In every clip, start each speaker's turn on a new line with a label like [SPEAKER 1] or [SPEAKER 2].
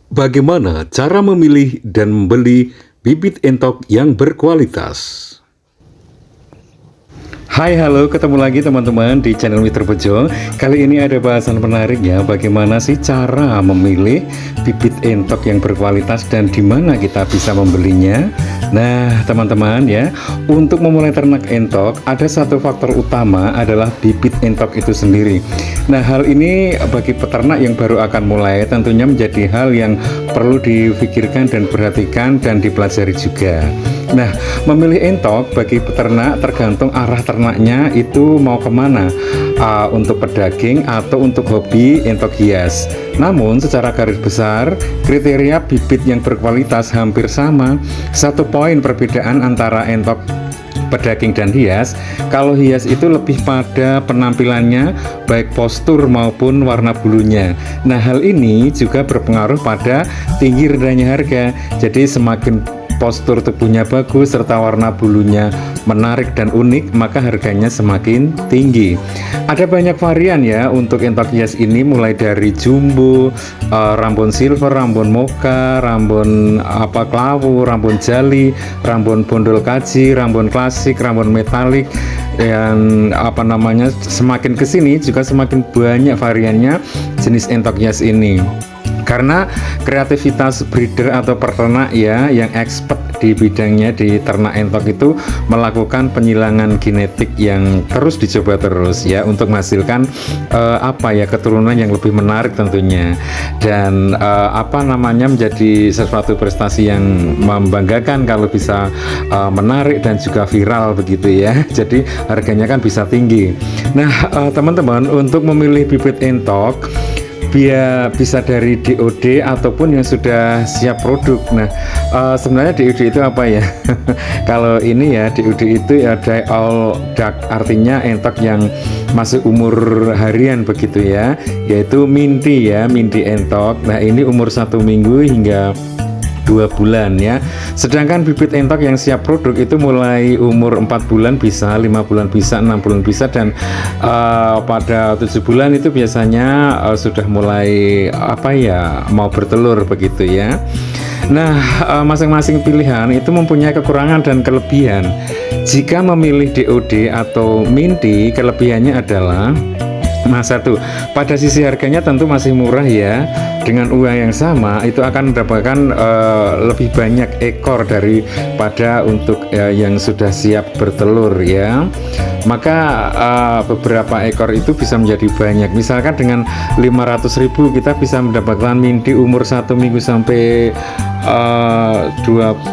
[SPEAKER 1] Bagaimana cara memilih dan membeli bibit entok yang berkualitas? Hai, halo, ketemu lagi teman-teman di channel Mitra Bejo. Kali ini ada bahasan menarik ya, bagaimana sih cara memilih bibit entok yang berkualitas dan di mana kita bisa membelinya. Nah, teman-teman ya, untuk memulai ternak entok, ada satu faktor utama adalah bibit entok itu sendiri. Nah, hal ini bagi peternak yang baru akan mulai tentunya menjadi hal yang perlu difikirkan dan perhatikan dan dipelajari juga. Nah, memilih entok bagi peternak tergantung arah ternaknya itu mau kemana, untuk pedaging atau untuk hobi entok hias. Namun secara garis besar kriteria bibit yang berkualitas hampir sama. Satu poin perbedaan antara entok pedaging dan hias. Kalau hias itu lebih pada penampilannya, baik postur maupun warna bulunya. Nah, hal ini juga berpengaruh pada tinggi rendahnya harga. Jadi semakin postur tubuhnya bagus serta warna bulunya menarik dan unik, maka harganya semakin tinggi. Ada banyak varian ya untuk entok hias ini, mulai dari jumbo, rambun silver, rambun mocha, rambun klawu, rambun jali, rambun bondol kaji, rambun klasik, rambun metalik, dan semakin kesini juga semakin banyak variannya jenis entok hias ini. Karena kreativitas breeder atau peternak ya yang expert di bidangnya di ternak entok itu melakukan penyilangan genetik yang terus dicoba terus ya untuk menghasilkan keturunan yang lebih menarik tentunya, dan menjadi sesuatu prestasi yang membanggakan kalau bisa menarik dan juga viral begitu ya. Jadi harganya kan bisa tinggi. Nah, teman-teman, untuk memilih bibit entok bisa dari DOD ataupun yang sudah siap produk. Nah, sebenarnya DOD itu apa ya? Kalau ini ya, DOD itu ya die all dark, artinya entok yang masih umur harian begitu ya, yaitu minti ya, minti entok. Nah, ini umur 1 minggu hingga 2 bulan ya. Sedangkan bibit entok yang siap produk itu mulai umur 4 bulan bisa, 5 bulan bisa, 6 bulan bisa, dan pada 7 bulan itu biasanya sudah mulai mau bertelur begitu ya. Nah, masing-masing pilihan itu mempunyai kekurangan dan kelebihan. Jika memilih DOD atau minti, kelebihannya adalah satu, pada sisi harganya tentu masih murah ya. Dengan uang yang sama itu akan mendapatkan lebih banyak ekor daripada untuk yang sudah siap bertelur ya. Maka beberapa ekor itu bisa menjadi banyak. Misalkan dengan 500.000 kita bisa mendapatkan minti umur 1 minggu sampai 20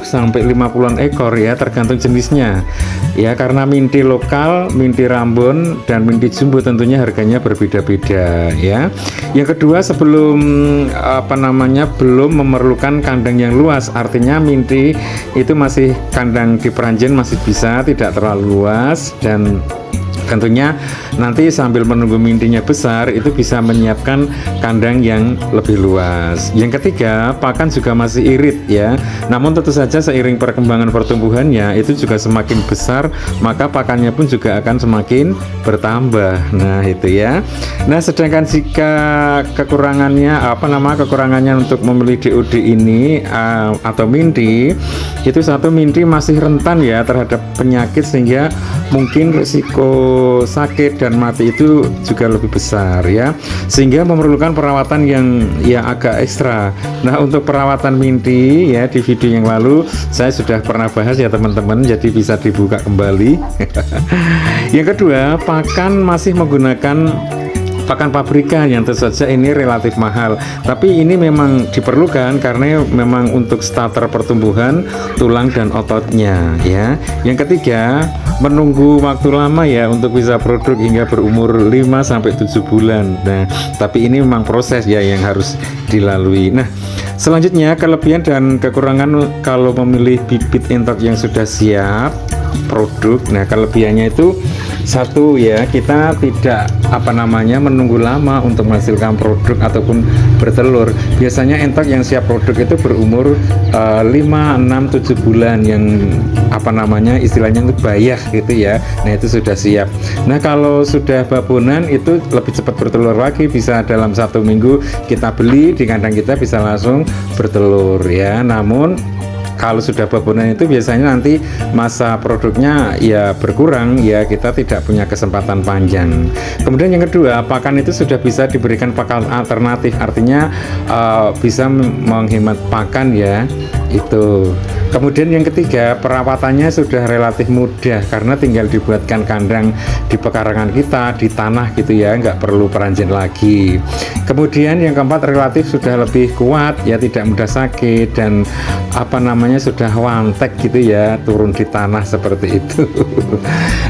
[SPEAKER 1] sampai 50-an ekor ya, tergantung jenisnya ya, karena minti lokal, minti rambun, dan minti jumbo tentunya harganya berbeda-beda ya. Yang kedua, sebelum belum memerlukan kandang yang luas, artinya minti itu masih kandang di peranjen masih bisa, tidak terlalu luas, dan tentunya nanti sambil menunggu mintinya besar itu bisa menyiapkan kandang yang lebih luas. Yang ketiga, pakan juga masih irit ya. Namun tentu saja seiring perkembangan pertumbuhannya itu juga semakin besar, maka pakannya pun juga akan semakin bertambah. Nah, itu ya. Nah, sedangkan jika kekurangannya untuk memilih DOD ini atau minti, itu satu, minti masih rentan ya terhadap penyakit, sehingga mungkin risiko sakit dan mati itu juga lebih besar ya, sehingga memerlukan perawatan yang agak ekstra. Nah, untuk perawatan minti ya, di video yang lalu saya sudah pernah bahas ya teman-teman, jadi bisa dibuka kembali. Yang kedua, pakan masih menggunakan pakan pabrikan yang tentu saja ini relatif mahal, tapi ini memang diperlukan karena memang untuk starter pertumbuhan tulang dan ototnya ya. Yang ketiga, menunggu waktu lama ya untuk bisa produk hingga berumur 5 sampai 7 bulan. Nah, tapi ini memang proses ya yang harus dilalui. Nah, selanjutnya kelebihan dan kekurangan kalau memilih bibit entok yang sudah siap produk. Nah, kelebihannya itu satu ya, kita tidak menunggu lama untuk menghasilkan produk ataupun bertelur. Biasanya entok yang siap produk itu berumur 5, 6, 7 bulan yang istilahnya itu bayah gitu ya. Nah, itu sudah siap. Nah, kalau sudah babonan itu lebih cepat bertelur lagi, bisa dalam 1 minggu kita beli di kandang kita bisa langsung bertelur ya. Namun kalau sudah babonan itu biasanya nanti masa produknya ya berkurang ya, kita tidak punya kesempatan panjang. Kemudian yang kedua, pakan itu sudah bisa diberikan pakan alternatif, artinya bisa menghemat pakan ya itu. Kemudian yang ketiga, perawatannya sudah relatif mudah karena tinggal dibuatkan kandang di pekarangan kita, di tanah gitu ya, nggak perlu peranjin lagi. Kemudian yang keempat, relatif sudah lebih kuat ya, tidak mudah sakit dan sudah wantek gitu ya, turun di tanah seperti itu.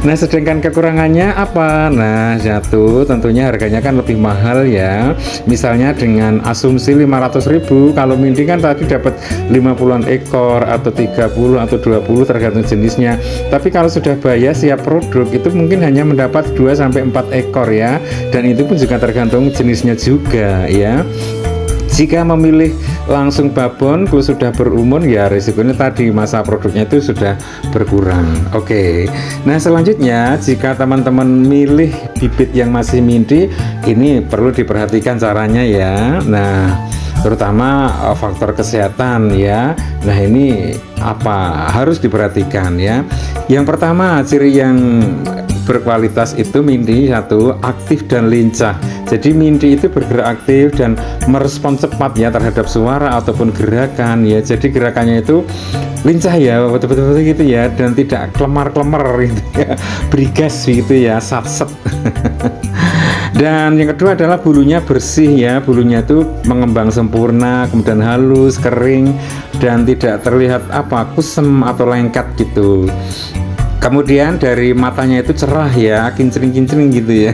[SPEAKER 1] Nah, sedangkan kekurangannya apa? Nah, satu tentunya harganya kan lebih mahal ya. Misalnya dengan asumsi 500.000, kalau Mindy kan tadi dapat 50-an ekor atau 30 atau 20 tergantung jenisnya. Tapi kalau sudah bayar siap produk itu mungkin hanya mendapat 2-4 ekor ya, dan itu pun juga tergantung jenisnya juga ya. Jika memilih langsung babon kalau sudah berumur ya risikonya tadi masa produknya itu sudah berkurang. Oke. Nah, selanjutnya jika teman-teman milih bibit yang masih Mindy, ini perlu diperhatikan caranya ya. Nah, terutama faktor kesehatan ya. Nah, ini harus diperhatikan ya. Yang pertama, ciri yang berkualitas itu Mindy satu, aktif dan lincah. Jadi Mindy itu bergerak aktif dan merespon cepat ya terhadap suara ataupun gerakan ya. Jadi gerakannya itu lincah ya, betul-betul gitu ya, dan tidak klemar-klemar gitu ya, berigas gitu ya, sat-set. Dan yang kedua adalah bulunya bersih ya, bulunya itu mengembang sempurna, kemudian halus, kering, dan tidak terlihat kusem atau lengket gitu. Kemudian dari matanya itu cerah ya, kincring-kincring gitu ya.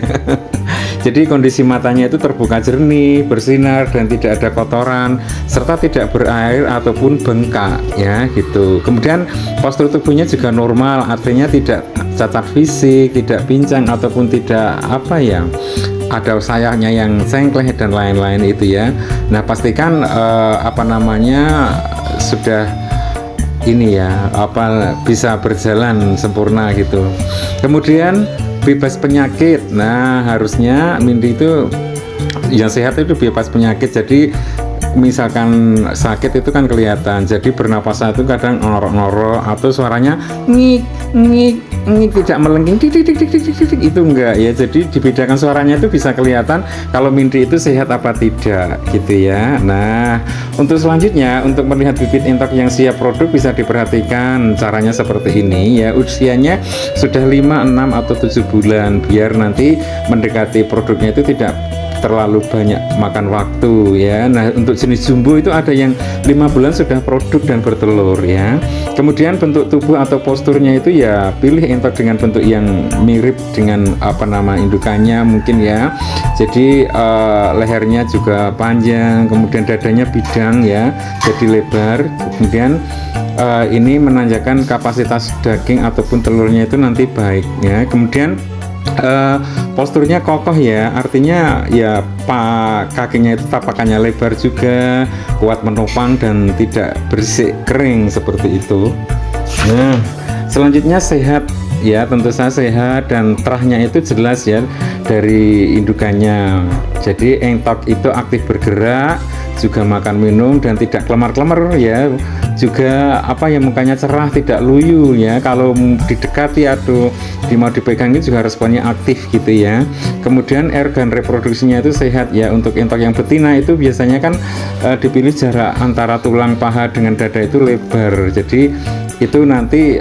[SPEAKER 1] Jadi kondisi matanya itu terbuka jernih, bersinar dan tidak ada kotoran serta tidak berair ataupun bengkak ya gitu. Kemudian postur tubuhnya juga normal, artinya tidak cacat fisik, tidak pincang ataupun tidak ada sayapnya yang sengkleh dan lain-lain itu ya. Nah, pastikan sudah bisa berjalan sempurna gitu. Kemudian bebas penyakit. Nah, harusnya Mindy itu yang sehat itu bebas penyakit. Jadi misalkan sakit itu kan kelihatan, jadi bernapasnya itu kadang ngorok-ngorok atau suaranya ngik ngik ngik, tidak melengking itu enggak ya. Jadi dibedakan suaranya itu bisa kelihatan kalau Mindy itu sehat apa tidak gitu ya. Nah, untuk selanjutnya untuk melihat bibit entok yang siap produk bisa diperhatikan caranya seperti ini ya. Usianya sudah 5, 6 atau 7 bulan biar nanti mendekati produknya itu tidak terlalu banyak makan waktu ya. Nah, untuk jenis jumbo itu ada yang 5 bulan sudah produk dan bertelur ya. Kemudian bentuk tubuh atau posturnya itu ya pilih entok dengan bentuk yang mirip dengan indukannya mungkin ya. Jadi lehernya juga panjang, kemudian dadanya bidang ya, jadi lebar. Kemudian ini menandakan kapasitas daging ataupun telurnya itu nanti baik ya. Kemudian posturnya kokoh ya, artinya ya kakinya itu tapakannya lebar juga, kuat menopang dan tidak berisik kering seperti itu. Nah, selanjutnya sehat ya, tentu saja sehat dan terahnya itu jelas ya dari indukannya. Jadi entok itu aktif bergerak, juga makan minum dan tidak kelemar-kelemar ya. Juga mukanya cerah, tidak luyu ya. Kalau didekati atau mau dipegang itu juga responnya aktif gitu ya. Kemudian organ reproduksinya itu sehat ya. Untuk entok yang betina itu biasanya kan dipilih jarak antara tulang paha dengan dada itu lebar. Jadi itu nanti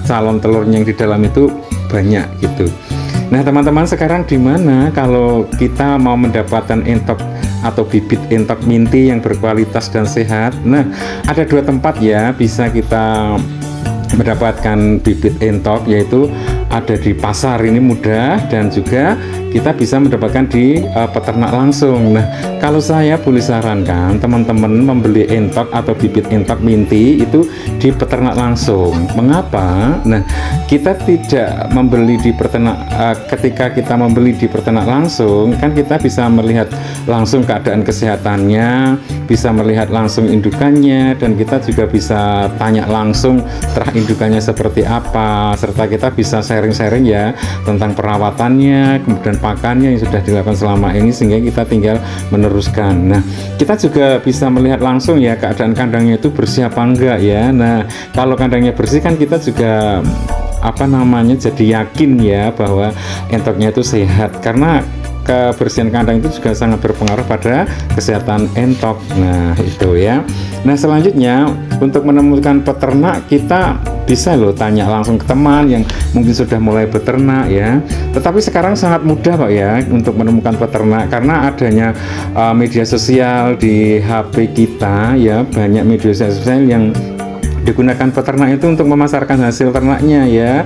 [SPEAKER 1] calon telurnya yang di dalam itu banyak gitu. Nah, teman-teman, sekarang di mana kalau kita mau mendapatkan entok atau bibit entok Mindy yang berkualitas dan sehat? Nah, ada 2 tempat ya bisa kita mendapatkan bibit entok, yaitu ada di pasar, ini mudah, dan juga kita bisa mendapatkan di peternak langsung. Nah, kalau saya boleh sarankan teman-teman membeli entok atau bibit entok minti itu di peternak langsung. Mengapa? Nah, kita tidak membeli di peternak, ketika kita membeli di peternak langsung kan kita bisa melihat langsung keadaan kesehatannya, bisa melihat langsung indukannya, dan kita juga bisa tanya langsung terah indukannya seperti apa, serta kita bisa sharing-sharing ya tentang perawatannya, kemudian pakannya yang sudah dilakukan selama ini, sehingga kita tinggal meneruskan. Nah, kita juga bisa melihat langsung ya keadaan kandangnya itu bersih apa enggak ya. Nah, kalau kandangnya bersih kan kita juga jadi yakin ya bahwa entoknya itu sehat, karena kebersihan kandang itu juga sangat berpengaruh pada kesehatan entok. Nah, itu ya. Nah, selanjutnya untuk menemukan peternak kita bisa loh tanya langsung ke teman yang mungkin sudah mulai beternak ya. Tetapi sekarang sangat mudah Pak ya untuk menemukan peternak, karena adanya media sosial di HP kita ya. Banyak media sosial yang digunakan peternak itu untuk memasarkan hasil ternaknya ya,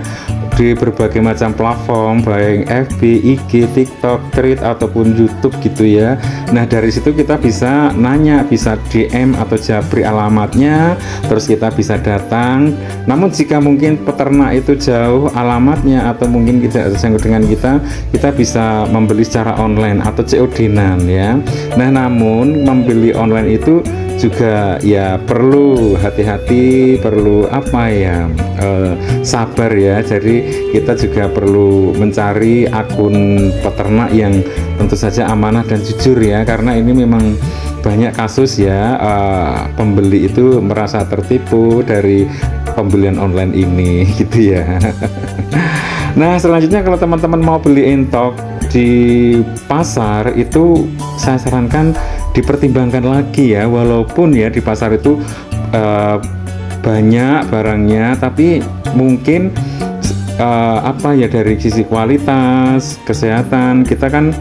[SPEAKER 1] di berbagai macam platform, baik FB, IG, TikTok, Thread ataupun YouTube gitu ya. Nah, dari situ kita bisa nanya, bisa DM atau japri alamatnya, terus kita bisa datang. Namun jika mungkin peternak itu jauh alamatnya atau mungkin tidak tersangkut dengan kita bisa membeli secara online atau COD-nan ya. Nah, namun membeli online itu juga ya perlu hati-hati, perlu sabar ya. Jadi kita juga perlu mencari akun peternak yang tentu saja amanah dan jujur ya, karena ini memang banyak kasus ya, pembeli itu merasa tertipu dari pembelian online ini gitu ya. Nah, selanjutnya kalau teman-teman mau beli entok di pasar itu saya sarankan dipertimbangkan lagi ya, walaupun ya di pasar itu banyak barangnya, tapi mungkin dari sisi kualitas, kesehatan kita kan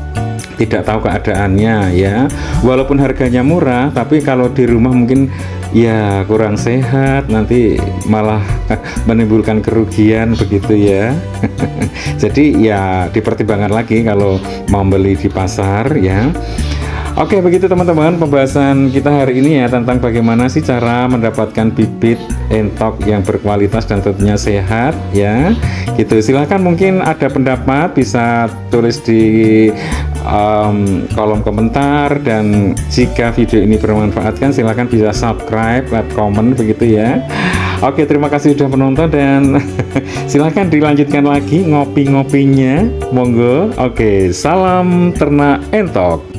[SPEAKER 1] tidak tahu keadaannya ya. Walaupun harganya murah, tapi kalau di rumah mungkin ya kurang sehat, nanti malah menimbulkan kerugian begitu ya. Jadi ya dipertimbangkan lagi kalau mau beli di pasar ya. Oke, begitu teman-teman pembahasan kita hari ini ya, tentang bagaimana sih cara mendapatkan bibit entok yang berkualitas dan tentunya sehat ya. Gitu, silahkan mungkin ada pendapat bisa tulis di kolom komentar, dan jika video ini bermanfaat kan silahkan bisa subscribe, like, komen begitu ya. Oke, terima kasih sudah menonton, dan silahkan dilanjutkan lagi ngopi-ngopinya, monggo. Oke, salam ternak entok.